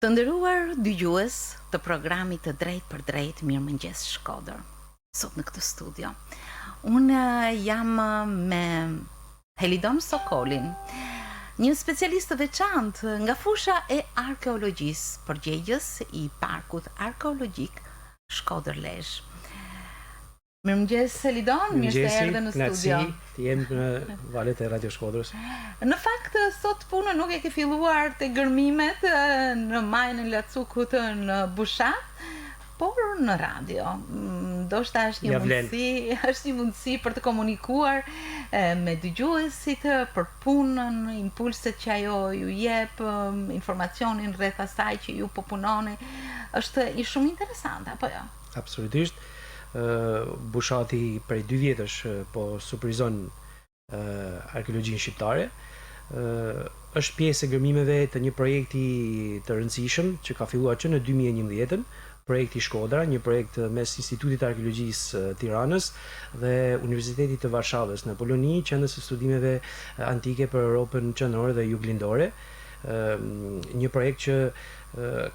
Të nderuar dëgjues të programit të Drejt për Drejt, Mirëmëngjes Shkodër. Sot në këtë studio unë jam me Helidon Sokolin, një specialist të veçantë nga fusha e arkeologjisë, përgjegjës i Parkut Arkeologjik Shkodër-Lezhë. Mirëmëngjes Helidon, mirë se erdhe në studio. Të jem në valët e Radio Shkodrës. Në fakt, sot punën nuk e ke filluar të gërmimet në majën e Lacukut në Bushat, por në radio. Ndoshta është një mundësi për të komunikuar me dëgjuesit për punën, impulset që ajo ju jep, informacionin rreth asaj që ju po punoni. Është i shumë interesante, apo jo? Absolutisht. Bushati prej 2 vjetësh po supervizon arkeologjinë shqiptare. Është pjesë e gërmimeve të një projekti të rëndësishëm që ka filluar që në 2011, projekti Shkodra, një projekt mes Institutit të Arkeologjisë Tiranës dhe Universitetit të Varshavës në Poloni, qendrës së studimeve antike për Europën qendrore dhe juglindore. Një projekt që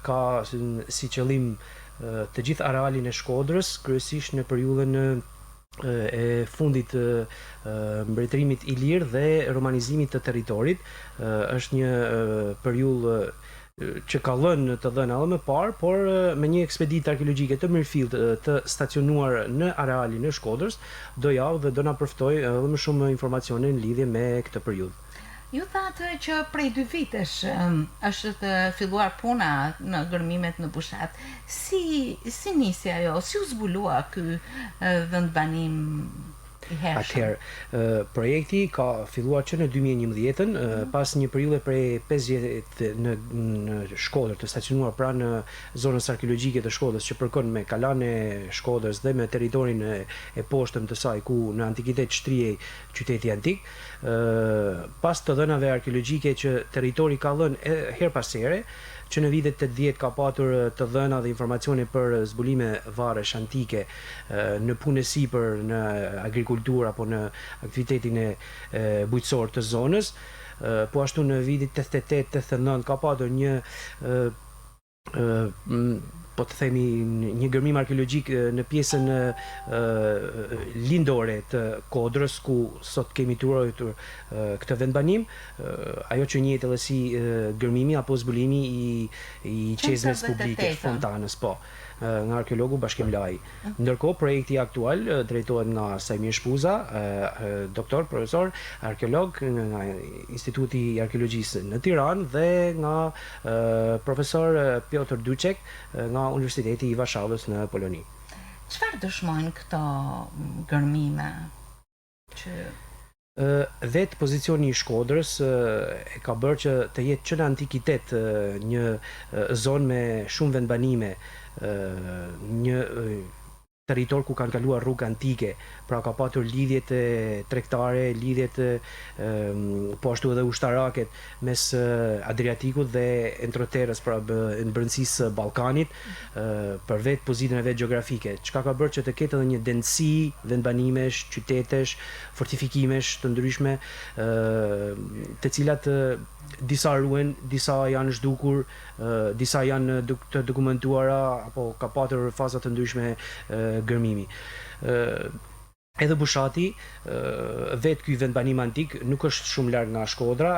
ka si qëllim të gjithë arealin e Shkodrës, kryesisht në periudhën e fundit mbretërimit ilir dhe romanizimit të territorit. Është një periudhë që ka lënë të dhëna edhe më parë, por me një ekspeditë arkeologjike të mirëfillt të stacionuar në arealin e Shkodrës, do javë dhe do na përftoj edhe më shumë informacione në lidhje me këtë periudhë. Ju thatë që prej 2 vitesh është të filluar puna në gërmimet në Bushat. Si nisi ajo? Si u zbulua ky vendbanim i hershëm? Atëherë, projekti ka filluar që në 2011, pas një periudhe prej 5 vjet në Shkodër, të stacionuar pranë zonës arkeologjike të Shkodrës, që përkon me kalan e Shkodrës dhe me territorin e poshtëm të saj, ku në antikitet shtrihej qyteti antik. Pas të dhënave arkeologjike që territori ka lënë her pas here, që në vitet 80 ka patur të dhëna dhe informacione për zbulime varesh antike në punësi për në agrikulturë apo në aktivitetin e bujqësor të zonës. Po ashtu në vitit 88-89 ka patur një po të themi një gërmim arkeologjik në pjesën lindore të Kodrës, ku sot kemi turojtur këtë vendbanim, ajo që njihet edhe si gërmimi apo zbulimi i qezmes publike Fontanës, po, nga arkeologu Bashkim Laj. Ndërkohë, projekti aktual drejtohet nga Sajmir Shpuza, doktor, profesor, arkeolog nga Instituti i Arkeologjisë në Tiranë dhe nga profesor Piotr Duçek nga Universiteti i Varshavës në Poloni. Çfarë dëshmojnë këto gërmime që vetë pozicioni i Shkodrës e ka bërë që të jetë që në antikitet një zonë me shumë vendbanime, një territor ku kanë kaluar rrugë antike, pra ka patur lidhjet tregtare, lidhjet po ashtu edhe ushtaraket mes Adriatikut dhe Entroterës, pra në brendësisë Ballkanit, për vetë pozitën e vetë gjeografike, çka ka bërë që të ketë edhe një densë vendbanimesh, qytetesh, fortifikimesh të ndryshme, të cilat disa ruhen, disa janë zhdukur, disa janë të dokumentuara apo ka patur faza të ndryshme gërmimi. Edhe Bushati, vetë ky vendbanim antik nuk është shumë larg nga Shkodra,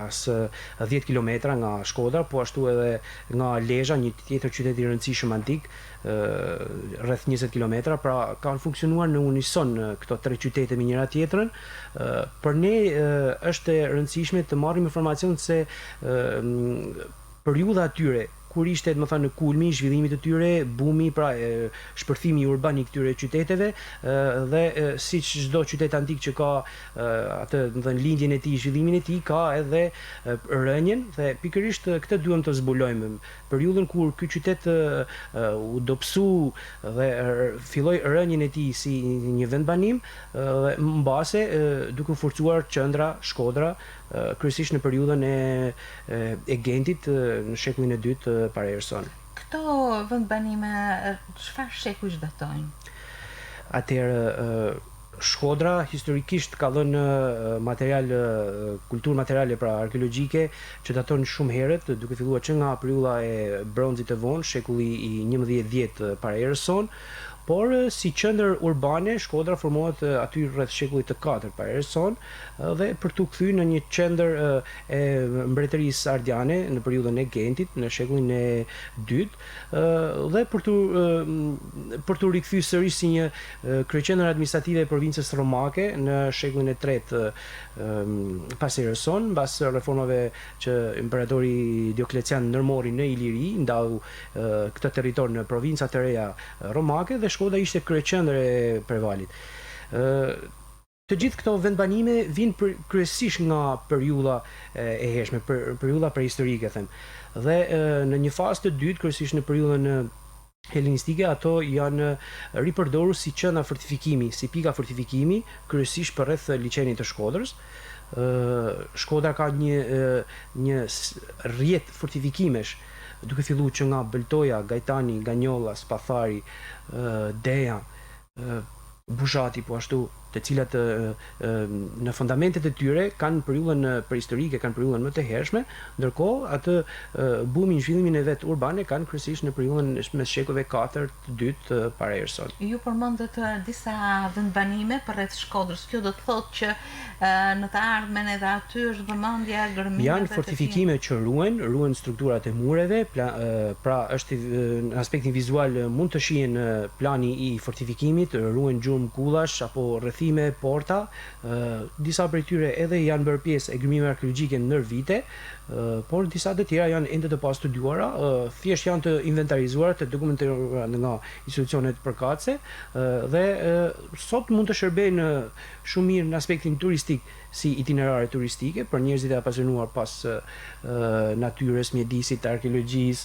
as 10 kilometra nga Shkodra, po ashtu edhe nga Lezhë, një tjetër qytet i rëndësishëm antik, rreth 20 kilometra, pra kanë funksionuar në unison këto 3 qytete me njëra tjetrën. Për ne është e rëndësishme të marrim informacion se periudha atyre kur ishte, më thënë, në kulmi i zhvillimit të tyre, bumi, pra shpërthimi urban i këtyre qyteteve, dhe siç çdo qytet antik që ka atë, më thënë, lindjen e tij, zhvillimin e tij, ka edhe rënjen, dhe pikërisht këtë duhem të zbulojmë. Periudhën kur ky qytet u dobësu dhe filloi rënjen e tij si një vendbanim, dhe mbase duke forcuar qendra Shkodra, kryesisht në periudhën e Gentit në shekullin e dytë para erës sonë. Këto vendbanime çfarë shekuj datojnë? Atëherë Shkodra historikisht ka dhënë kulturë materiale pra arkeologjike që daton shumë herët, duke filluar që nga periudha e bronzit të vonë, shekulli i 11-10 para erës sonë, por si qendër urbane Shkodra formohet aty rreth shekullit të 4 para erës sonë dhe për tu kthyer në një qendër e mbretërisë ardiane në periudhën e Gentit në shekullin e 2 dhe për tu rikthyer sërish si një kryeqendër administrative e provincës romake në shekullin e 3 pas erës sonë, mbas reformave që imperatori Dioklecian ndërmori në Iliri, ndau këtë territor në provincat e reja romake dhe Shkodra ishte kryeqendër e Prevalit. Të gjithë këto vendbanime vinë kryesisht nga periudha e hershme, periudha prehistorike them. Dhe në një fazë të dytë, kryesisht në periudhën helenistike, ato janë ripërdorur si qendra fortifikimi, si pika fortifikimi, kryesisht përreth liçenit të Shkodrës. Shkodra ka një rrjet fortifikimesh, duke filluar që nga Bëltoja, Gajtani, Ganjolla, Spathari, Deja, Bushati, po ashtu, të cilat në fundamentet e tyre kanë periudhën prehistorike, kanë periudhën më të hershme, ndërkohë atë bumin, zhvillimin e vet urbane kanë kryesisht në periudhën mes shekulleve 4-2 para erës sonë. Ju përmendët disa vendbanime përreth Shkodrës. Kjo do të thotë që në të ardhmen edhe aty është vëmendja gërmimeve. Janë fortifikime që ruhen strukturat e mureve, pra është në aspektin vizual mund të shihen plani i fortifikimit, ruhen gjurmë kullash apo rrethime, porta, disa prej tyre edhe janë bërë pjesë e gërmimeve arkeologjike ndër vite, por disa të tjera janë ende të pastudiuara, thjesht janë të inventarizuara, të dokumentuara nga institucionet përkatëse dhe sot mund të shërbejnë shumë mirë në aspektin turistik si itinerare turistike për njerëzit e apasionuar pas natyrës, mjedisit, arkeologjisë,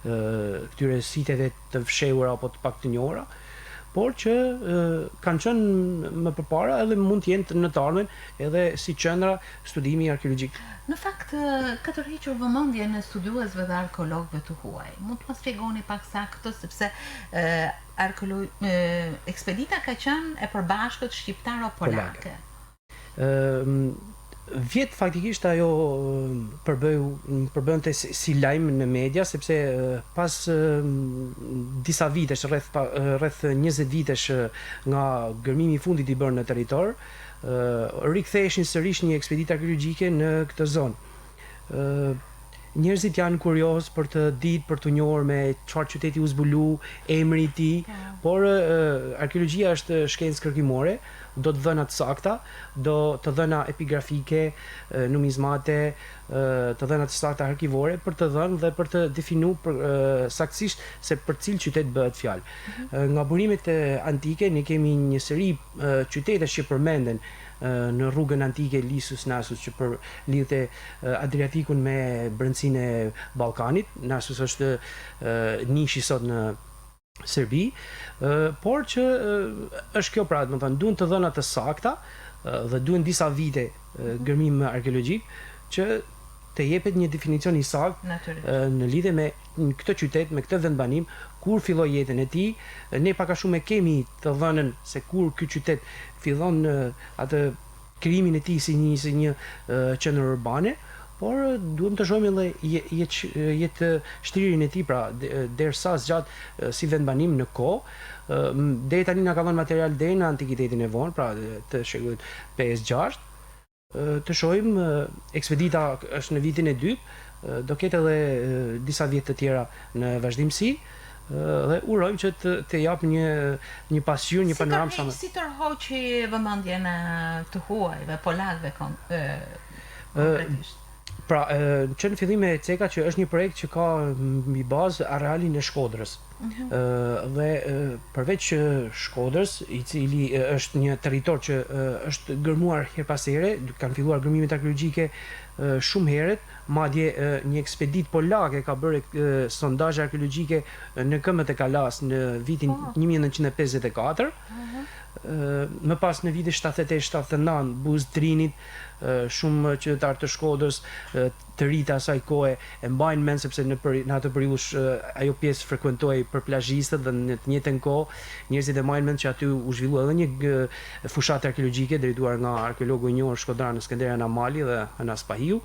këtyre siteve të fshehura apo të pak të njohura, por që kanë qenë më përpara edhe mund të jenë në të ardhmen edhe si qendra studimi arkeologjik. Në fakt, ka tërhequr vëmendjen e studiuesve dhe arkeologëve të huaj. Mund të më shpjegoni pak sa këtë, sepse ekspedita ka qenë e përbashkët shqiptaro-polake. Vjet faktikisht ajo përbënte si lajm në media, sepse pas disa vitesh, rreth 20 vitesh nga gërmimi i fundit i bërë në territor, riktheheshin sërish një ekspeditë arkeologjike në këtë zonë. Njerëzit janë kurioz për të ditë, për të njohur me çfarë qyteti u zbulu, emri i tij, por arkeologjia është shkencë kërkimore, do të dhëna të sakta, do të dhëna epigrafike, numizmate, të dhëna të sakta arkivore për të dhënë dhe për të definuar saktësisht se për cilë qytet bëhet fjalë. Nga burimet antike ne kemi një seri qytetesh që përmenden në rrugën antike Lisus Nasus që lidhte Adriatikun me brendësinë e Ballkanit. Nasus është nishi sot në Serbi, por që është kjo pra, do të thënë, duhen të dhëna të sakta dhe duhen disa vite gërmim arkeologjik që të jepet një definicion i saktë në lidhje me këtë qytet, me këtë vendbanim, kur filloi jetën e tij. Ne pak a shumë kemi të dhënën se kur ky qytet fillon atë krijimin e tij si një qendër urbane, por duhem të shohim edhe jetë shtrirjen e tij, pra derisa zgjat si vendbanim në kohë. Deri tani na ka dhënë material deri në antikitetin e vonë, pra të shekullit 5-6. Të shohim, ekspedita është në vitin e 2, do ketë edhe disa vjet të tjera në vazhdimsi dhe urojmë që të jap një pasqyrë, një panoramë sa më. Si tërhoqi vëmendjen të huajve, polakëve konkretisht? Pra, që në fillim e Ceka që është një projekt që ka mbi bazë arealin e Shkodrës. Dhe përveç Shkodrës, i cili është një territor që është gërmuar her pas here, kanë filluar gërmimet arkeologjike shumë herët, madje një ekspeditë polake ka bërë sondazhe arkeologjike në këmbët e Kalas në vitin 1954. më pas në vitin 78-79 buz Drinit, shumë qytetarë të Shkodrës, të ri të asaj kohe e mbajnë mend sepse në atë periudhë ajo pjesë frekuentoi për plazhistët dhe në të njëjtën kohë njerëzit e mbajnë mend që aty u zhvillua edhe një fushatë arkeologjike drejtuar nga arkeologu i njohur shkodran Skënderja Namali dhe Anas Pahiu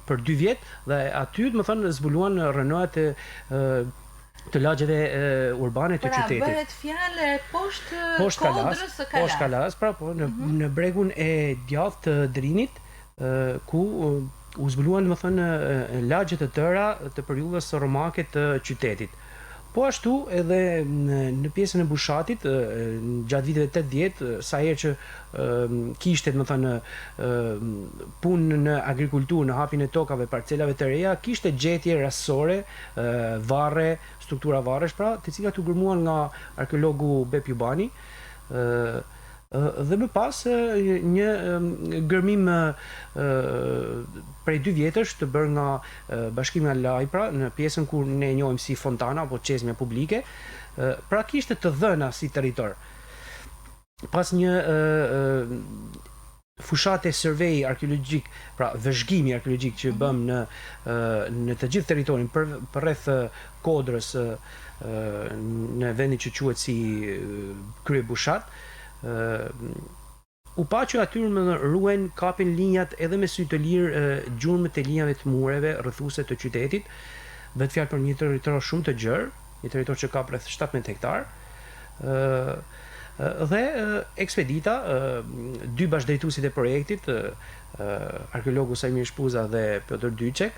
për 2 vjet dhe aty domethënë zbuluan rënoat të lagjeve urbane të qytetit. Pra bëhet fjalë poshtë Kodrës së Kalas. Poshtë Kalas, pra po në bregun e djathtë të Drinit, ku u zbuluan domethënë lagje të tëra të periudhës romake të qytetit. Po ashtu edhe në pjesën e Bushatit, gjatë viteve 80, sa herë që kishte domethënë punë në agrikulturë, në hapjen e tokave, parcelave të reja, kishte gjetje rastësore, varre, struktura varresh, pra, të cilat u gërmuan nga arkeologu Bep Jubani, dhe më pas një gërmim prej 2 vjetësh të bërë nga Bashkimi Alaj, pra në pjesën ku ne njohim si Fontana apo çezme publike, pra kishte të dhëna si territor. Pas një fushate survey arkeologjik, pra vëzhgimi arkeologjik që bëm në të gjithë territorin për rreth Kodrës, në vendin që quhet si Krye Bushat, u pa që aty ruhen, kapin linjat edhe me sy të lirë gjurmët e linjave të mureve rrëthuese të qytetit. Bëhet fjalë për një territor shumë të gjerë, një territor që ka rreth 17 hektar. Dhe ekspedita, 2 bashkëdrejtuesit e projektit, arkeologu Sajmir Shpuza dhe Piotr Dyçek,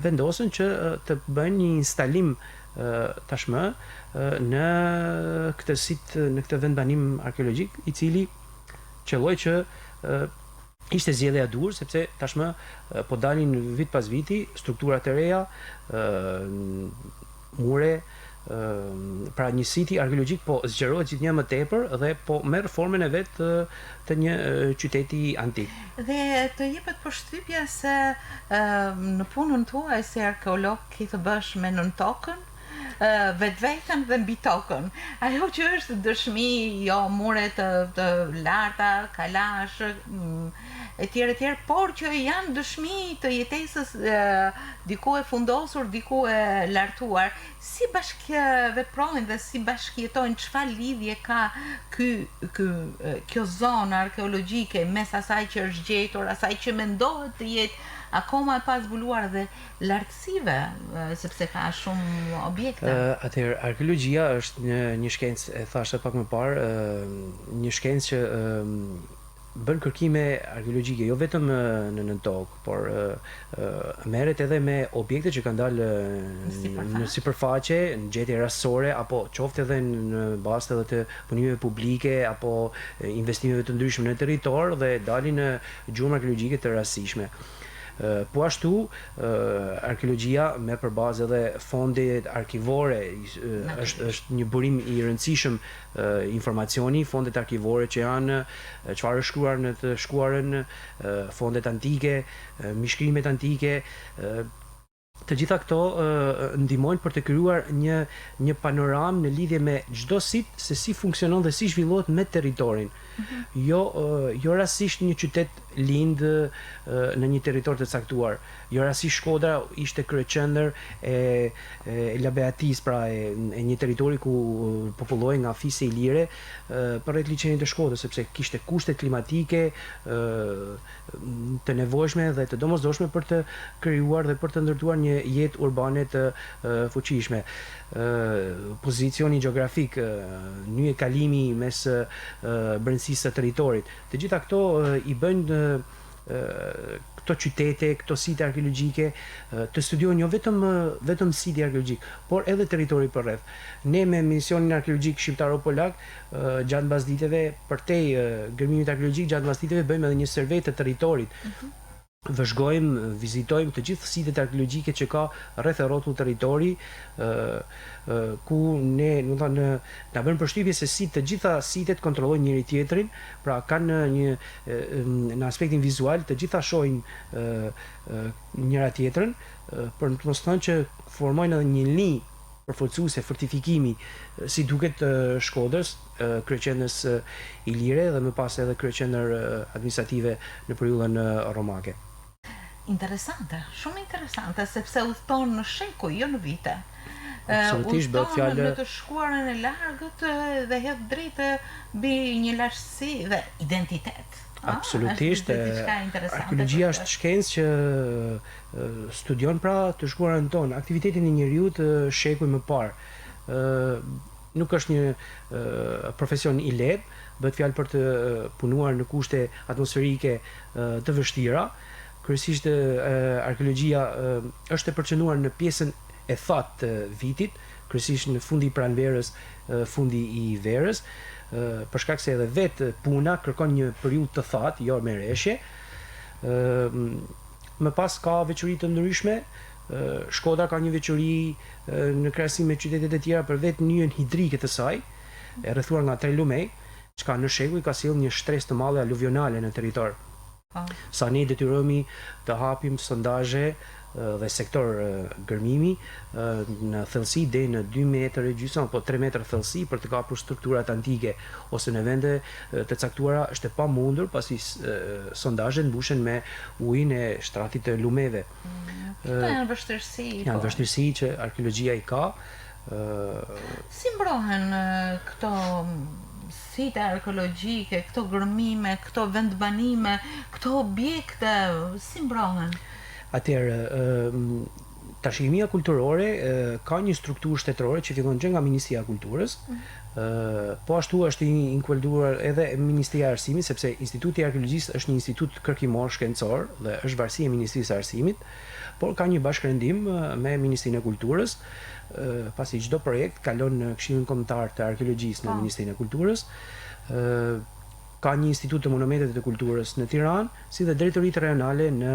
vendosën që të bëjnë një instalim tashmë në këtë vendbanim arkeologjik, i cili qelloi që ishte zgjedhja e dur, sepse tashmë po dalin vit pas viti struktura të reja, mure, pra një siti arkeologjik po zgjerohet gjithnjë më tepër dhe po merr formën e vet të një qyteti antik. Dhe të jepet përshtypja se në punën tuaj si arkeolog ke të bësh me nën tokën, vetveten dhe mbi tokën. Ajo që është dëshmi, jo mure të larta, kalash, etj, por që janë dëshmi të jetesës diku e fundosur, diku e lartuar. Si bashkëveprojnë dhe si bashkëjetojnë, çfarë lidhje ka kjo zonë arkeologjike mes asaj që është gjetur, asaj që mendohet të jetë akoma e pa zbuluar dhe lartësive, sepse ka shumë objekte. Atëherë, arkeologjia është një shkencë, e thashë pak më parë, një shkencë që bën kërkime arkeologjike, jo vetëm në tokë, por merret edhe me objekte që kanë dalë në sipërfaqe, në gjetje rastësore, apo qoftë edhe në bazë edhe të punimeve publike apo investimeve të ndryshme në territor dhe dalin në gjurmë arkeologjike të rastësishme. Po ashtu, arkeologjia me përbazë edhe fondet arkivore, është një burim i rëndësishëm informacioni, fondet arkivore që janë çfarë është shkruar në të shkuarën, fondet antike, mishkrimet antike, të gjitha këto ndihmojnë për të krijuar një panoramë në lidhje me çdo sit, se si funksionon dhe si zhvillohet me territorin. Jo rastësisht një qytet lind në një territor të caktuar. Jo rastësisht Shkodra ishte kryeqendër e Labeatis, pra e një territori ku popullohej nga Fise Ilire përreth liçenit të Shkodrës, sepse kishte kushte klimatike të nevojshme dhe të domosdoshme për të krijuar dhe për të ndërtuar një jetë urbane të fuqishme. Pozicioni gjeografik, nyje kalimi mes brendësisë së territorit, të gjitha këto i bëjnë këto qytete, këto site arkeologjike të studiojnë jo vetëm siti arkeologjik, por edhe territori përreth. Ne me misionin arkeologjik shqiptaro-polak gjatë mbasdikteve, përtej gërmimit arkeologjik gjatë mbasdikteve bëjmë edhe një survey të territorit. Vëzhgojmë, vizitojmë të gjithë sitet arkeologjike që ka rreth e rrotull territori, ku ne na bën përshtypje se të gjitha sitet kontrollojnë njëri tjetrin, pra kanë në aspektin vizual të gjitha shohin njëra tjetrën, për të mos thënë që formojnë edhe një linjë përforcuese, fortifikimi, si duket Shkodrës, kryeqendrës Ilire dhe më pas edhe kryeqendër administrative në periudhën romake. Interesante, shumë interesante, sepse udhton në shekuj, jo në vite. Absolutisht bëhet fjalë në të shkuarën e largët dhe hedh drejtë mbi një lashësi dhe identitet. Absolutisht, arkeologjia është shkencë që studion pra të shkuarën tonë, aktivitetin e njeriut shekuj më parë. Nuk është një profesion i lehtë, bëhet fjalë për të punuar në kushte atmosferike të vështira. Kryesisht arkeologjia është e përqendruar në pjesën e thatë të vitit, kryesisht në fundi i pranverës, fundi i verës. Për shkak se edhe vetë puna kërkon një periudhë të thatë, jo me rreshje. Më pas ka veçori të ndryshme. Shkodra ka një veçori në krahasim me qytetet e tjera për vetë njën hidrike të saj, e rrethuar nga 3 lumej, çka në shekuj ka sjellë një shtresë të madhe aluvionale në territor. Sa ne detyrohemi të hapim sondazhe dhe sektor gërmimi në thellësi deri në 2,5 metër apo 3 metër thellësi për të kapur strukturat antike ose në vende të caktuara është e pamundur pasi sondazhet mbushen me ujin e shtratit të lumeve. Këto janë vështirësi. Janë vështirësi që arkeologjia i ka. Si mbrohen këto site arkeologjike, këto gërmime, këto vendbanime, këto objekte, si mbrohen? Atëherë, trashëgimia kulturore ka një strukturë shtetërore që fillon që nga Ministria e Kulturës, po ashtu është inkuaduar edhe Ministria e Arsimit, sepse Instituti i Arkeologjisë është një institut kërkimor shkencor dhe është varësi e Ministrisë së Arsimit, por ka një bashkërendim me Ministrinë e Kulturës, pasi çdo projekt kalon në Këshillin Kombëtar të Arkeologjisë në Ministrinë e Kulturës. Ka një institut të monumentet të kulturës në Tiranë, si dhe drejtoritë rajonale në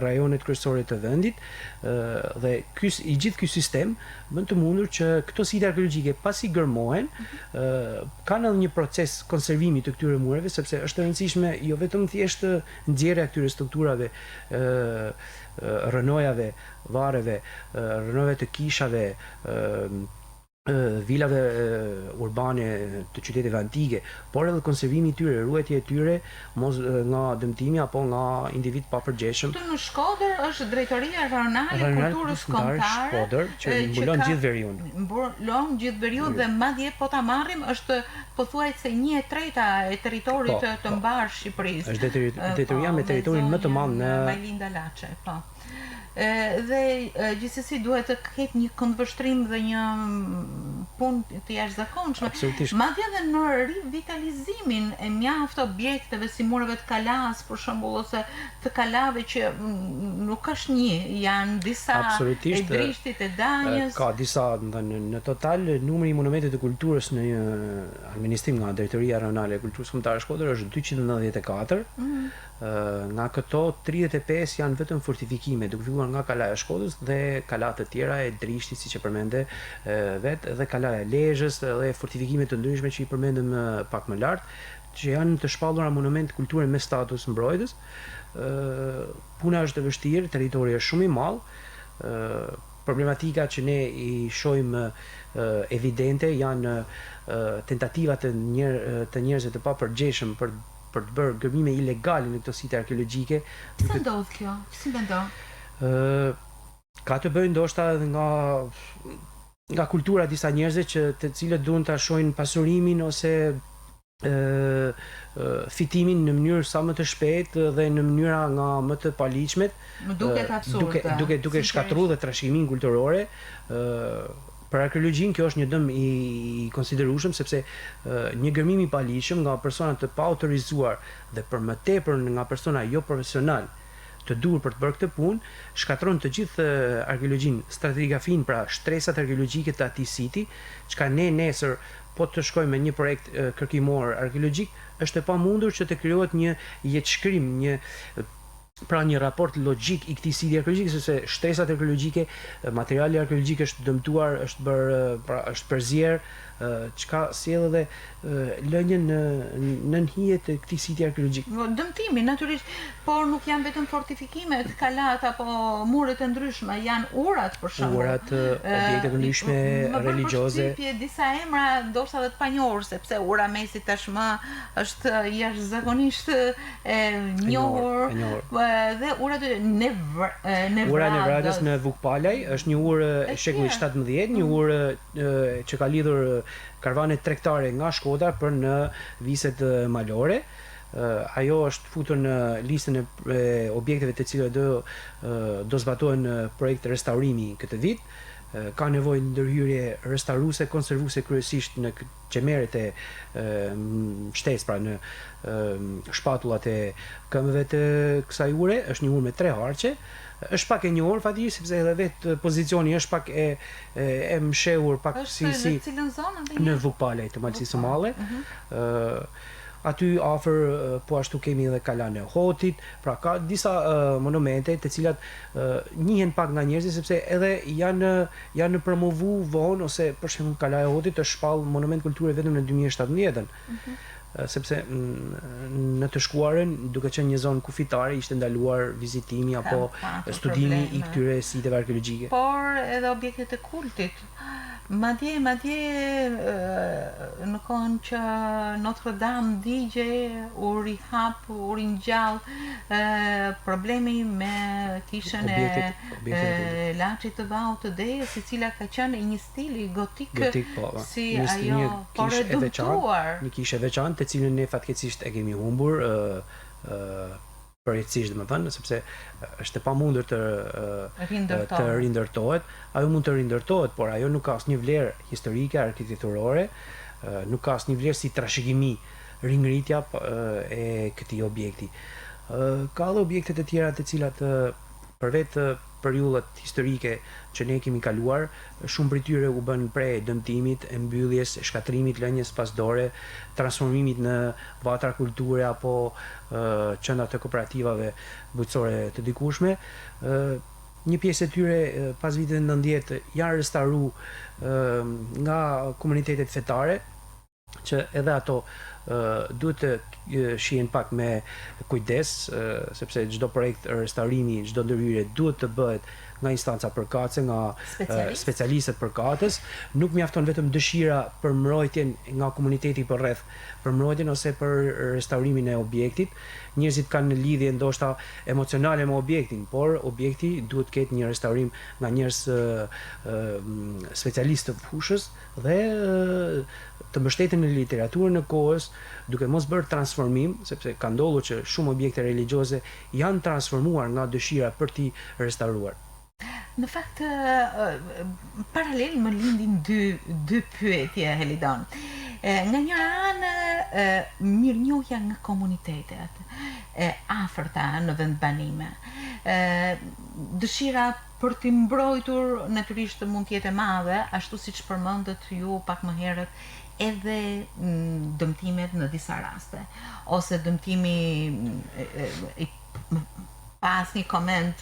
rajonet kryesore të vendit, dhe i gjithë ky sistem bën të mundur që këto site arkeologjike pasi gërmohen, kanë edhe një proces konservimi të këtyre mureve, sepse është e rëndësishme jo vetëm thjesht nxjerrja e këtyre strukturave, rënojave, varreve, rënojave të kishave, vilave urbane të qyteteve antike, por edhe konservimi i tyre, ruajtja e tyre mos nga dëmtimi apo nga individ pa përgjegjshëm. Këtu në Shkodër është Drejtoria Rajonale e Kulturës Kombëtare, Shkodër, që mbulon gjithë veriun. Mbulon gjithë veriun dhe madje po ta marrim është pothuajse 1/3 e territorit të mbar Shqipërisë. Është detyruar me territorin më të madh në Majlinda Laçe, po. Dhe gjithsesi duhet të ketë një këndvështrim dhe një punë të jashtëzakonshme. Madje edhe në rivitalizimin e mjaft objekteve si mureve të Kalas, për shembull, ose të Kalave që nuk është një, janë disa e Drishtit, e Danjës. Ka disa, në total numri i monumenteve të kulturës në një administrim nga Drejtoria Rajonale e Kulturës Kombëtare Shkodër është 294. Nga këto 35 janë vetëm fortifikime, duke filluar nga Kalaja e Shkodrës dhe kalat të tjera e Drishtit, siç e përmende vetë, dhe Kalaja e Lezhës dhe fortifikime të ndryshme që i përmendëm pak më lart, që janë të shpallura monument kulture me status mbrojtës. Puna është e vështirë, territori është shumë i madh. Problematika që ne i shohim evidente janë tentativat të njerëzve të papërgjeshëm për të bërë gërmime ilegale në këto site arkeologjike. Si ndodh kjo? Si mendon? Ka të bëjë ndoshta edhe nga kultura e disa njerëzve të cilët duan ta shohin pasurimin ose fitimin në mënyrë sa më të shpejtë dhe në mënyra nga më të paligjshmet. Më duket absurde. Duke shkatruar dhe trashëgimin kulturore. Për arkeologjin kjo është një dëm i konsiderueshëm, sepse një gërmim i paligjshëm nga persona të pa autorizuar dhe për më tepër nga persona jo profesional të duhur për të bërë këtë punë, shkatron të gjithë arkeologjin, stratigrafin, pra shtresat arkeologjike të atij siti, çka ne nesër po të shkojmë me një projekt kërkimor arkeologjik, është e pamundur që të krijohet një jetëshkrim, një pra një raport logjik i këtij siti arkeologjik, sepse shtresat arkeologjike, materiali arkeologjik është dëmtuar, është përzier, çka sjell edhe lënien në hije të këtij siti arkeologjik. Dëmtimi natyrisht, por nuk janë vetëm fortifikimet, kalat apo muret e ndryshme, janë urat për shembull. Urat, objekte të ndryshme religjioze. Disa emra ndoshta edhe të panjohur, sepse ura Mesi tashmë është jashtëzakonisht e njohur. Dhe urat Ura Nevradës në Vukpalaj është një urë e shekullit 17, një urë që ka lidhur karavanet tregtare nga Shkodra për në viset malore. Ajo është futur në listën e objekteve të cilat do zbatohen në projekt restaurimi këtë vit. Ka nevojë ndërhyrje restauruese, konservuese kryesisht në qemeret e shtesë, pra në shpatullat e këmbëve të kësaj ure. Është një urë me 3 harqe. Është pak e njohur fatikisht sepse edhe vetë pozicioni është pak e mshehur, pak si cilën zonë në Vukpalaj të Malësisë së Madhe. Aty afër po ashtu kemi edhe Kalan e Hotit, pra ka disa monumente të cilat njihen pak nga njerëzit sepse edhe janë promovu vonë, ose për shembull Kala e Hotit është shpall monument kulture vetëm në 2017-ën. Sepse në të shkuarën, duke qenë një zonë kufitare, ishte ndaluar vizitimi apo studimi i këtyre siteve arkeologjike. Por edhe objektet e kultit. Madje në kohën që Notre Dame digje, u rihap, u ringjall problemi me kishën e Laçit të Vahut të Dejës, i cila ka qenë një stili gotik si ajo, por e dëmtuar. Një kishë e veçantë, të cilën ne fatkeqësisht e kemi humbur, përjetësisht domethënë, sepse është e pamundur të rindërtohet. Ajo mund të rindërtohet, por ajo nuk ka asnjë vlerë historike, arkitekturore, nuk ka asnjë vlerë si trashëgimi, ringritja e këtij objekti. Ka edhe objekte të tjera të cilat përveç periudhat historike që ne kemi kaluar, shumë prej tyre u bën prej dëmtimit, e mbylljes, shkatrimit, lënjes pas dore, transformimit në vatra kulture apo qendra të kooperativave bujqësore të dikushme. Një pjesë e tyre pas vitit 90 janë restauruar nga komunitetet fetare, që edhe ato duhet të shihen pak me kujdes, sepse çdo projekt restaurimi, çdo ndërhyrje duhet të bëhet nga instanca përkatëse, nga specialistët përkatës. Nuk mjafton vetëm dëshira për mbrojtjen nga komuniteti përreth, për mbrojtjen ose për restaurimin e objektit. Njerëzit kanë lidhje ndoshta emocionale me objektin, por objekti duhet të ketë një restaurim nga njerëz specialistë të fushës dhe të mbështeten në literaturën e kohës, duke mos bërë transformim, sepse ka ndodhur që shumë objekte religjioze janë transformuar nga dëshira për t'i restauruar. Në fakt, paralel më lindin dy pyetje, Helidon. Nga një anë, mirënjohja nga komunitetet e afërta në vendbanime. Dëshira për t'i mbrojtur natyrisht mund të jetë e madhe, ashtu siç përmendët ju pak më herët, edhe dëmtimet në disa raste, ose dëmtimi pas një koment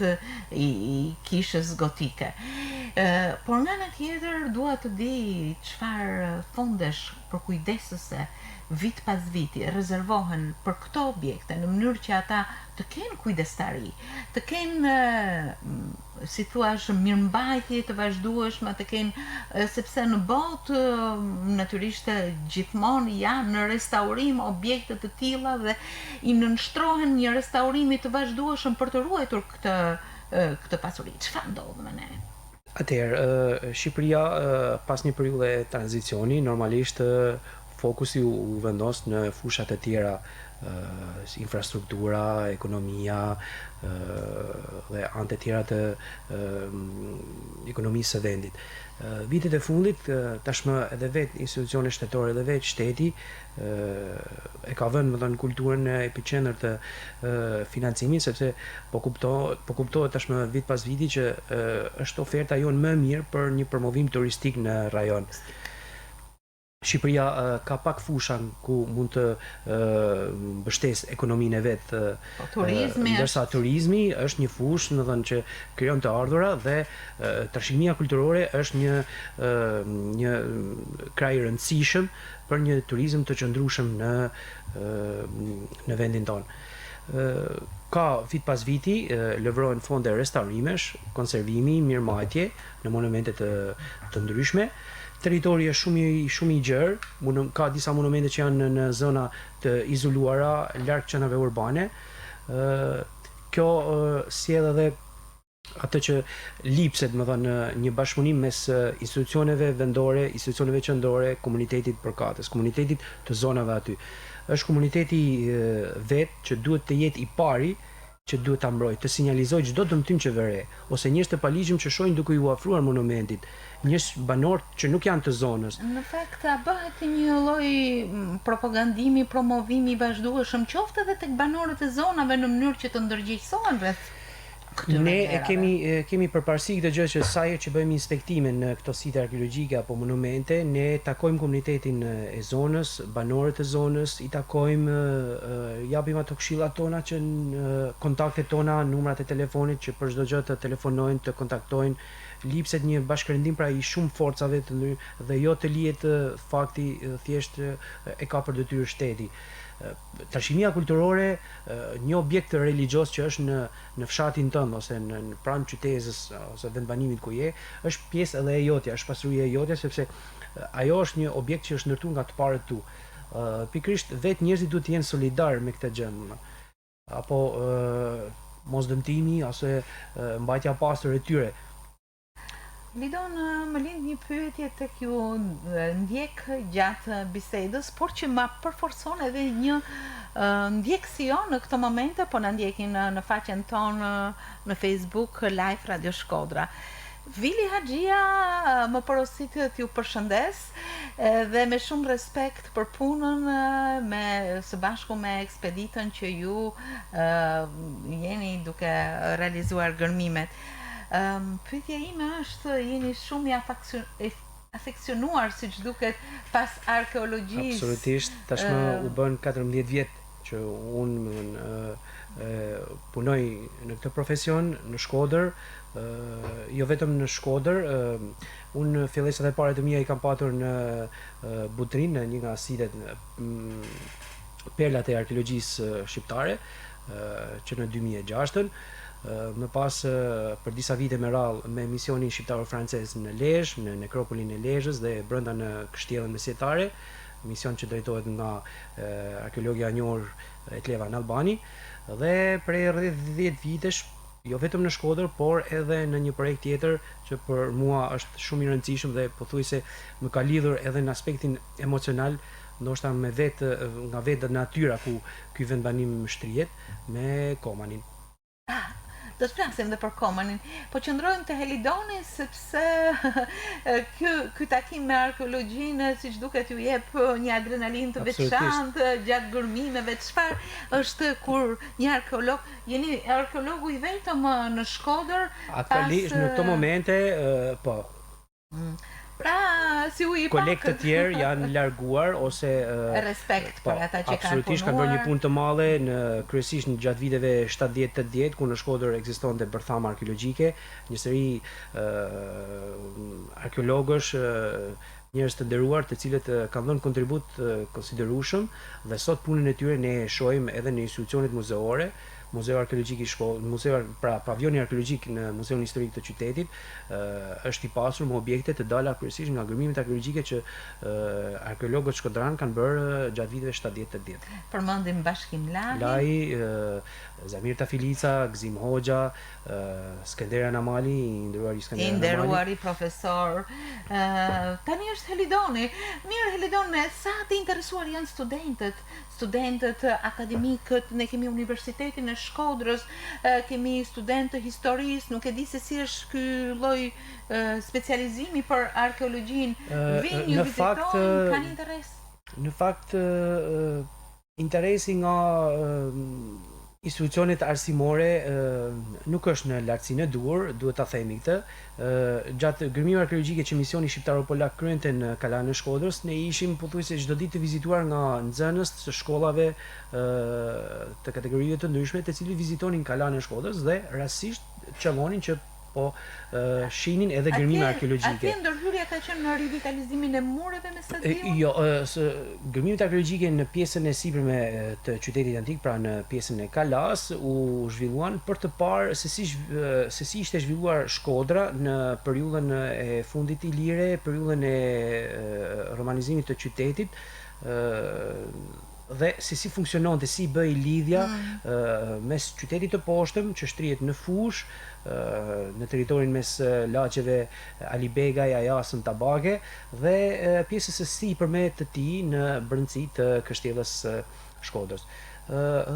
i kishës gotike. Por nga ana tjetër dua të di çfarë fondesh përkujdesëse vit pas viti rezervohen për këto objekte në mënyrë që ata të kenë kujdestari, të kenë si thua mirëmbajtje të vazhdueshme, të kenë, sepse në botë natyrisht gjithmonë janë në restaurim objekte të tilla dhe i nënshtrohen një restaurimi të vazhdueshëm për të ruajtur këtë pasuri. Çfarë ndodh me ne? Atëherë, Shqipëria pas një periudhe tranzicioni, normalisht fokusi u vendos në fushat e tjera, infrastruktura, ekonomia dhe anë të tjera të ekonomisë së vendit. Vitet e fundit, tashmë edhe vetë institucione shtetore dhe vetë shteti e ka vënë në kulturën në epicentër të financimit, sepse po kuptohet tashmë vit pas viti që është oferta jonë më mirë për një promovim turistik në rajon. Shqipëria ka pak fusha ku mund të mbështes ekonominë e vet. Ndërsa turizmi është një fushë, do të thënë, që krijon të ardhura dhe trashëgimia kulturore është një kraj i rëndësishëm për një turizëm të qëndrueshëm në vendin tonë. Ka vit pas viti lëvrohen fonde restaurimesh, konservimi, mirëmbajtje në monumente të ndryshme. Territori është shumë i gjerë, ka disa monumente që janë në zona të izoluara, larg qendrave urbane. Kjo sjell edhe atë që lipset, më thënë, një bashkëpunim mes institucioneve vendore, institucioneve qendrore, komunitetit përkatës, komunitetit të zonave aty. Është komuniteti vet që duhet të jetë i pari që duhet ta mbrojë, të sinjalizojë çdo dëmtim që vere, ose njerëz të paligjshëm që shohin duke u afruar monumentit, njerëz banor që nuk janë të zonës. Në fakt bëhet një lloj propagandimi, promovimi i vazhdueshëm qoftë edhe tek banorët e zonave në mënyrë që të ndërgjegjësohen rreth. Ne kemi përparësi këtë gjë që sa herë që bëjmë inspektime në këto site arkeologjike apo monumente, ne takojmë komunitetin e zonës, banorët e zonës, i takojmë, japim ato këshillat tona që kontaktet tona, numrat e telefonit që për çdo gjë të telefonojnë, të kontaktojnë, lipset një bashkërendim pra i shumë forcave dhe jo të lihet fakti thjesht e ka për detyrë shteti. Trashëgimia kulturore, një objekt religjioz që është në fshatin tënd ose në pranë qytetit ose vendbanimit ku je, është pjesë edhe e jotja, është pasuria e jotja, sepse ajo është një objekt që është ndërtuar nga të parët tu. Pikërisht vetë njerëzit duhet të jenë solidar me këtë gjë. Apo mosdëmtimi ose mbajtja e pastër e tyre. Lidon, më lind një pyetje tek ju ndjek gjatë bisedës, por që ma përforcon edhe një ndjekësi jo në këto momente, po na ndjekin në faqen tonë në Facebook Live Radio Shkodra. Vili Haxhia më porosit t'ju përshëndes dhe me shumë respekt për punën së bashku me ekspeditën që ju jeni duke realizuar gërmimet. Pyetja ime është, jeni shumë i afeksionuar siç duket pas arkeologjisë. Absolutisht, tashmë u bën 14 vjet që unë punoj në këtë profesion në Shkodër, jo vetëm në Shkodër, unë fillesat e pare të mia i kam patur në Butrin, në një nga sitet perlat e arkeologjisë shqiptare, që në 2006-ën. Më pas për disa vite me radhë me misionin shqiptar francez në Lezhë, në nekropolin e Lezhës dhe brenda në Kështjellën Mesjetare, mision që drejtohet nga arkeologja e njohur Etleva në Albani, dhe prej rreth 10 vitesh, jo vetëm në Shkodër, por edhe në një projekt tjetër që për mua është shumë i rëndësishëm dhe pothuajse më ka lidhur edhe në aspektin emocional, ndoshta nga vetë natyra ku ky vendbanim shtrihet me Komanin. Do të flasim dhe për Komanin, po qëndrojmë te Helidoni sepse ky takim me arkeologjinë siç duket ju jep një adrenalinë të veçantë gjatë gërmimeve. Çfarë është kur një arkeolog, jeni arkeologu i vetëm në Shkodër? Aktualisht në këto momente po. Pra, si u i pak... Kolegë të tjerë janë larguar ose... Respekt për ata që kanë punuar. Absolutisht kanë bërë një punë të madhe, kryesisht në gjatë viteve 70-80, ku në Shkodër ekzistonte bërthama arkeologjike, një seri arkeologësh, njerëz të nderuar, të cilët kanë dhënë kontribut konsiderueshëm dhe sot punën e tyre ne e shohim edhe në institucionet muzeore. Muzeu Arkeologjik i Shkodrës, pra pavioni arkeologjik në Muzeun Historik të qytetit është i pasur me objekte të dala kryesisht nga gërmimet arkeologjike që arkeologët shkodran kanë bërë gjatë viteve 70-80. Përmendim Bashkim Lai, Zamir Tafilica, Gzim Hoxha, Skënderja Namali, i nderuari profesor. Tani është Helidoni. Mirë Helidoni, sa të interesuar janë studentët akademikët, ne kemi Universitetin e Shkodrës, kemi studentë të historisë, nuk e di se si është ky lloj specializimi për arkeologjinë. Vinë ju vizitojnë, kanë interes? Në fakt, interesi nga institucionet arsimore nuk është në lartësinë e duhur, duhet ta themi këtë. Gjatë gërmimeve arkeologjike që misioni shqiptaro-polak kryente në Kalanën e Shkodrës, ne ishim pothuajse çdo ditë të vizituar nga nxënës të shkollave të kategorive të ndryshme, të cilët vizitonin Kalanën e Shkodrës dhe rastësisht qellonin që po shihnin edhe gërmime arkeologjike. Atje ndërhyrja ka qenë në rivitalizimin e mureve me sa diun? Jo, gërmimet arkeologjike në pjesën e sipërme të qytetit antik, pra në pjesën e Kalas, u zhvilluan për të parë se si ishte zhvilluar Shkodra në periudhën e fundit të Ilire, periudhën e romanizimit të qytetit, dhe se si funksiononte, si bëj lidhja mes qytetit të poshtëm që shtrihet në fush, në territorin mes lagjeve Alibegaj, Ajasën, Tabake dhe pjesës së sipërme të tij në brendësi të kështjellës Shkodrës.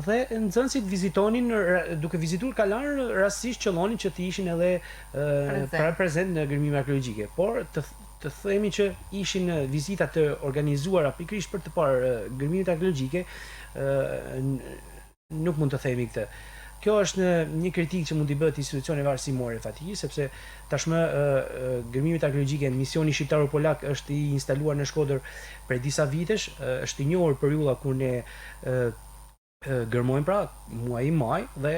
Dhe nxënësit vizitonin, duke vizituar Kalan, rastësisht qellonin që të ishin edhe prezent në gërmime arkeologjike, por të themi që ishin vizita të organizuara pikërisht për të parë gërmimet arkeologjike, nuk mund të themi këtë. Kjo është një kritikë që mund t'i bëhet institucioneve arsimore fatikisht, sepse tashmë gërmimet arkeologjike në misioni shqiptaro-polak është i instaluar në Shkodër prej disa vitesh, është i njohur periudha kur ne gërmojmë, pra muaji maj, dhe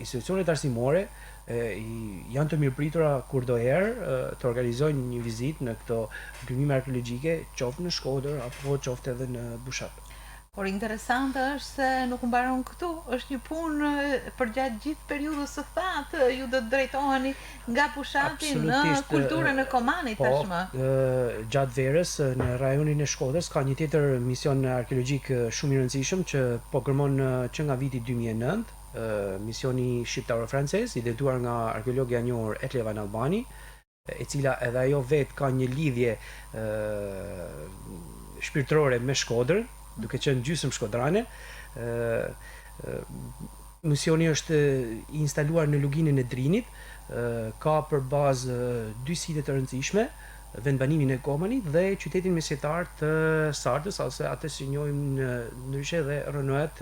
institucionet arsimore janë të mirëpritura kurdoherë të organizojnë një vizitë në këto gërmime arkeologjike, qoftë në Shkodër apo qoftë edhe në Bushat. Por interesante është se nuk mbaron këtu, është një punë për gjatë gjithë periudhës së thatë, ju do të drejtoheni nga Bushati në kulturën e Komanit tashmë. Gjatë verës në rajonin e Shkodrës ka një tjetër mision arkeologjik shumë i rëndësishëm që po gërmon që nga viti 2009, misioni shqiptaro-francez, i drejtuar nga arkeologja e njohur Etle Van Albani, e cila edhe ajo vetë ka një lidhje shpirtërore me Shkodrën, duke qenë gjysmë shkodrane. Misioni është i instaluar në luginën e Drinit, ka për bazë 2 site të rëndësishme, vendbanimin e Komanit dhe qytetin mesjetar të Sardës, ose atë që njohim ndryshe dhe rënohet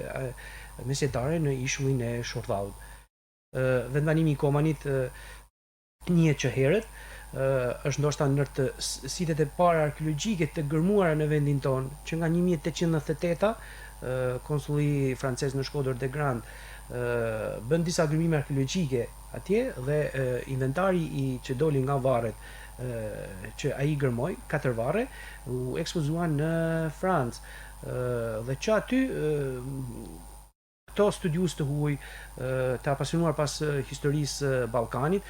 mesjetare në ishullin e Shordhaut. Vendbanimi i Komanit njihet që herët, është ndoshta ndër të sitet e para arkeologjike të gërmuara në vendin tonë, që nga 1898 konsulli francez në Shkodër de Grand bën disa gërmime arkeologjike atje dhe inventari që doli nga varret që ai gërmoi, 4 varre, u ekspozuan në Francë dhe që aty këto studiues të huaj, të apasionuar pas historisë Ballkanit,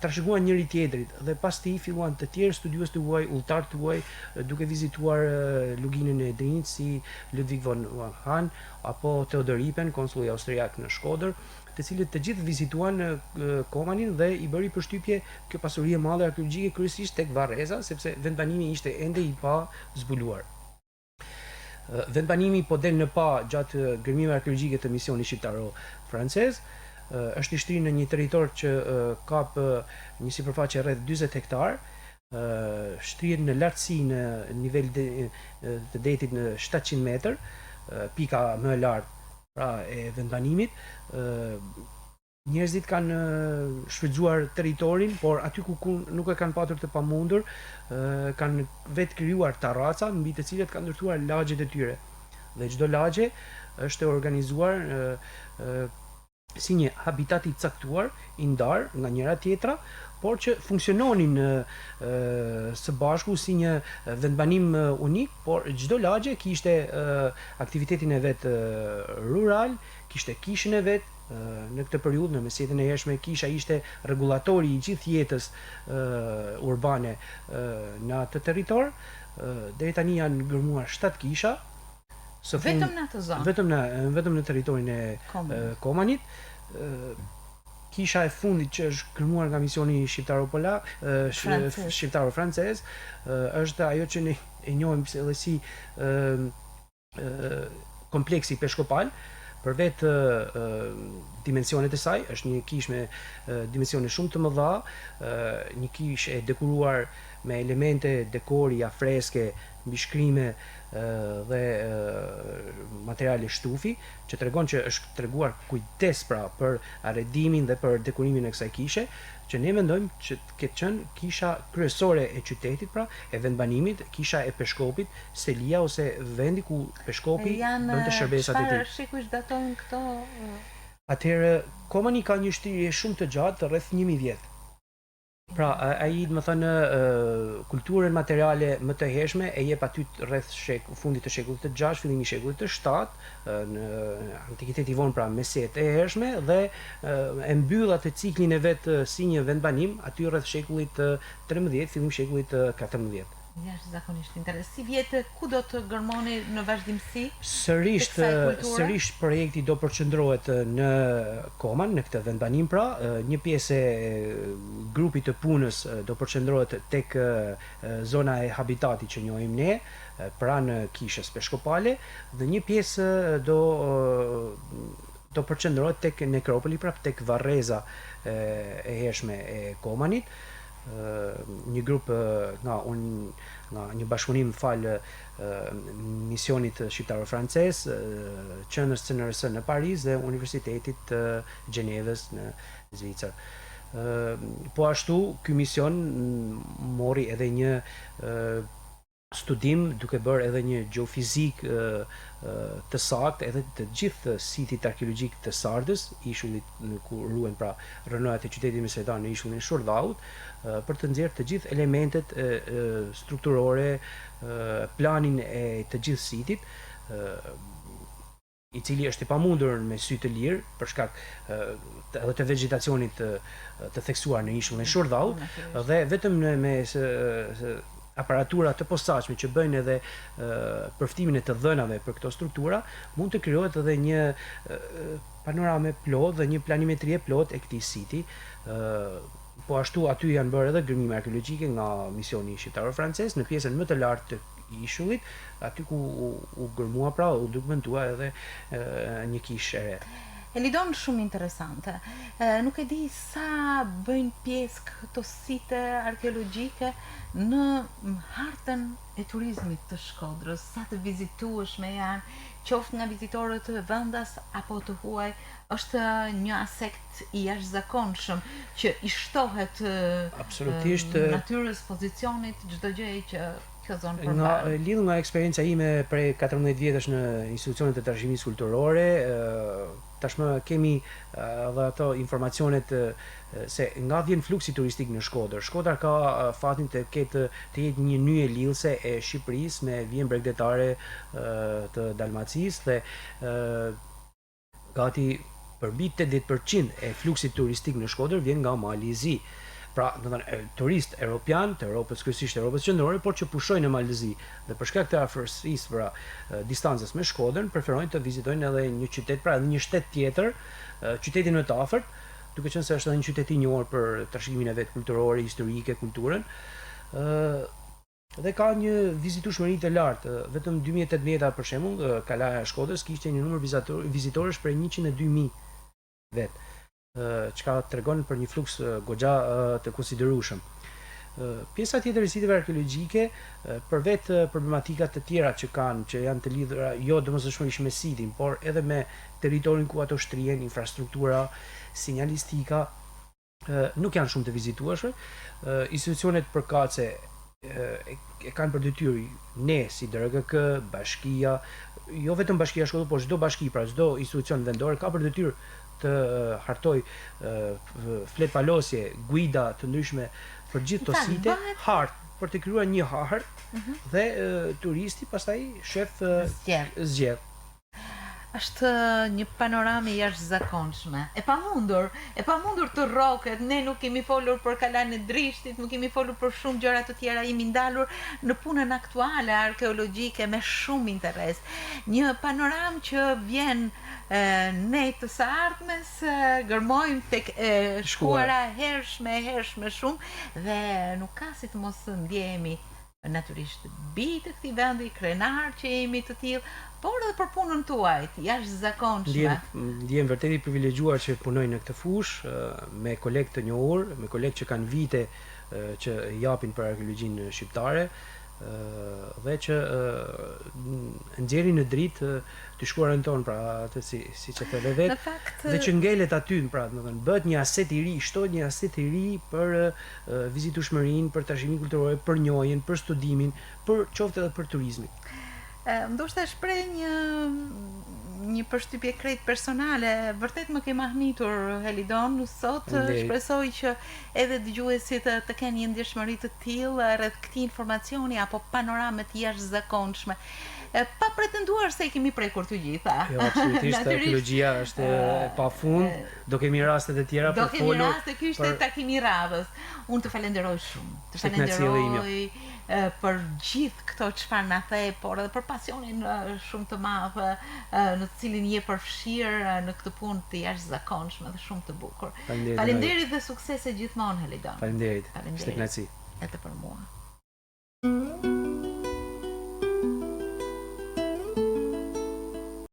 trashëguan njëri tjetrit dhe pas tij filluan të tjerë studiues të huaj, udhëtar të huaj, duke vizituar luginën e Drinit si Ludwig von Hahn apo Theodor Ipen, konsulli austriak në Shkodër, të cilët të gjithë vizituan Komanin dhe i bëri përshtypje kjo pasuri e madhe arkeologjike kryesisht tek Varreza, sepse vendbanimi ishte ende i pa zbuluar. Vendbanimi po del në pa gjatë gërmimeve arkeologjike të misionit shqiptaro-francez, është i shtrirë në një territor që kap një sipërfaqe rreth 40 hektar, shtrihet në lartësi në nivel të detit në 700 metër, pika më e lartë pra e vendbanimit. Njerëzit kanë shfrytzuar territorin, por aty ku nuk e kanë patur të pamundur, kanë vetë krijuar terraca mbi të cilat kanë ndërtuar lagjet e tyre. Dhe çdo lagje është organizuar si një habitat i caktuar, i ndar nga njëra tjetra, por që funksiononin së bashku si një vendbanim unik, por çdo lagje kishte aktivitetin e vet rural, kishte kishën e vet. Në këtë periudhë, në mesjetën e hershme, kisha ishte rregullatori i gjithë jetës urbane në atë territor. Deri tani janë gërmuar 7 kisha. Vetëm në atë zonë? Vetëm në territorin e Komanit. Kisha e fundit që është gërmuar nga misioni shqiptaro-polak, shqiptaro-francez, është ajo që ne e njohim edhe si kompleksi Peshkopal. Për vetë dimensionet e saj, është një kishë me dimensione shumë të mëdha, një kishë e dekoruar me elemente dekori, afreske, mbishkrime dhe materiale shtufi, që tregon që është treguar kujdes pra për arredimin dhe për dekorimin e kësaj kishe, që ne mendojmë që këtë qenë kisha kryesore e qytetit, pra e vendbanimit, kisha e Peshkopit, Selia ose vendi ku Peshkopi bënte shërbesat e tij. Çfarë shikues datojnë këto? Atëherë Komani ka një shtirje shumë të gjatë, rreth 1000 vjet. Pra, ai më thënë kulturën materiale më të hershme e jep aty rreth fundit të shekullit të 6, fillimi i shekullit të 7, në antikitetin vonë, pra meset e hershme, dhe e mbyll atë ciklin e vet si një vendbanim aty rreth shekullit të 13, fillim shekullit të 14. Jashtëzakonisht interesant. Si vjetë ku do të gërmoni në vazhdimsi? Sërish projekti do përqendrohet në Koman, në këtë vendbanim, pra një pjesë e grupit të punës do përqendrohet tek zona e habitatit që njohim ne, pranë kishës peshkopale, dhe një pjesë do përqendrohet tek nekropoli, pra tek varreza e hershme e Komanit. Një grup nga një bashkëpunim fal misionit shqiptaro-francez, qendrës CNRS në Paris dhe Universitetit të Gjenevës në Zvicër. Po ashtu, ky mision mori edhe një studim duke bërë edhe një gjeofizik të saktë edhe të gjithë sitit arkeologjik të Sardës, ishullit ku ruhen pra rënoat e qytetit mesatar në ishullin Shordhaut, për të nxjerrë të gjithë elementet strukturore, planin e të gjithë sitit, i cili është i pamundur me sy të lirë për shkak edhe të vegjetacionit të theksuar në ishullin Shordhaut, dhe vetëm me aparatura të posaçme që bëjnë edhe përftimin e të dhënave për këto struktura, mund të krijohet edhe një panorame plot dhe një planimetrie plot e këtij siti. Po ashtu aty janë bërë edhe gërmime arkeologjike nga misioni shqiptaro-francez në pjesën më të lartë të ishullit, aty ku u gërmua, pra u dokumentua edhe një kishë e re. Elidon shumë interesante. Nuk e di sa bëjnë pjesë këto site arkeologjike në hartën e turizmit të Shkodrës, sa të vizitueshme janë, qoftë nga vizitorët vendas apo të huaj, është një asekt i jashtëzakonshëm që i shtohet natyrës, pozicionit, çdo gjë që kjo zonë përmban. Lidhur nga eksperjenca ime prej 14 vjetësh në institucionet e trashëgimisë kulturore, tashmë kemi edhe ato informacionet se nga vjen fluksi turistik në Shkodër. Shkodra ka fatin të jetë një nyje lidhëse e Shqipërisë me vijën bregdetare të Dalmacisë, dhe gati përmbi 80% e fluksit turistik në Shkodër vjen nga Mali i Zi. Pra, turist europian të Europës, kryesisht Europës qendrore, por që pushojnë në Malëzi dhe për shkak të afërsisë, pra distancës me Shkodrën, preferojnë të vizitojnë edhe një qytet, pra edhe një shtet tjetër, qytetin më të afërt, duke qenë se është edhe një qytet i njohur për trashëgiminë e vet kulturore, historike, kulturën. Dhe ka një vizitueshmëri të lartë. Vetëm 2018 për shembull, Kalaja e Shkodrës kishte një numër vizitorësh prej 102.000 vet. Çka tregon për një fluks goxha të konsiderueshëm. Pjesa tjetër e siteve arkeologjike, përveç problematikat të tjera që janë të lidhura jo domosdoshmërisht me sitin, por edhe me territorin ku ato shtrihen, infrastruktura, sinjalistika, nuk janë shumë të vizitueshme. Institucionet përkatëse e kanë për detyrë, ne si DRGK, bashkia, jo vetëm bashkia Shkodër, por çdo bashki, pra çdo institucion vendor ka për detyrë të hartoj fletpalosje, guida të ndryshme për gjithë të site, hartë, për të krijuar një hartë, dhe turisti pastaj shef zgjedh. Është një panoramë jashtëzakonshme. E pamundur të rroket. Ne nuk kemi folur për Kalan e Drishtit, nuk kemi folur për shumë gjëra të tjera, jemi ndalur në punën aktuale arkeologjike me shumë interes. Një panoramë që vjen ne të së ardhmes gërmojmë tek shkuara hershme shumë, dhe nuk ka si të mos ndjehemi natyrisht bi të këtij vendi, krenar që jemi të tillë, por edhe për punën tuaj, jashtëzakonshme. Ndjem vërtet i privilegjuar që punoj në këtë fushë me kolegë të njohur, me kolegë që kanë vite që japin për arkeologjinë shqiptare dhe që nxjerrin në dritë të shkuarën tonë, pra atë si që theve vetë, dhe që ngelet aty, pra domethënë bëhet një aset i ri, shtohet një aset i ri për vizitueshmërinë, për trashëgiminë kulturore, për njohjen, për studimin, për qoftë edhe për turizmin. Ndoshta shpreh një përshtypje krejt personale, vërtet më ke mahnitur Helidon sot, shpresoj që edhe dëgjuesit të kenë një ndjeshmëri të tillë rreth këtij informacioni apo panorame të jashtëzakonshme. Pa pretenduar se i kemi prekur të gjitha. Jo, absolutisht, arkeologjia është pafund, do kemi raste të tjera për folur. Do kemi raste, ky ishte takimi i radhës. Unë të falenderoj shumë. Të falenderoj për gjithë këto çfarë na the, por edhe për pasionin shumë të madh në të cilin je përfshirë në këtë punë të jashtëzakonshme dhe shumë të bukur. Faleminderit dhe suksese gjithmonë Helidon. Faleminderit. Ishte kënaqësi. Edhe për mua.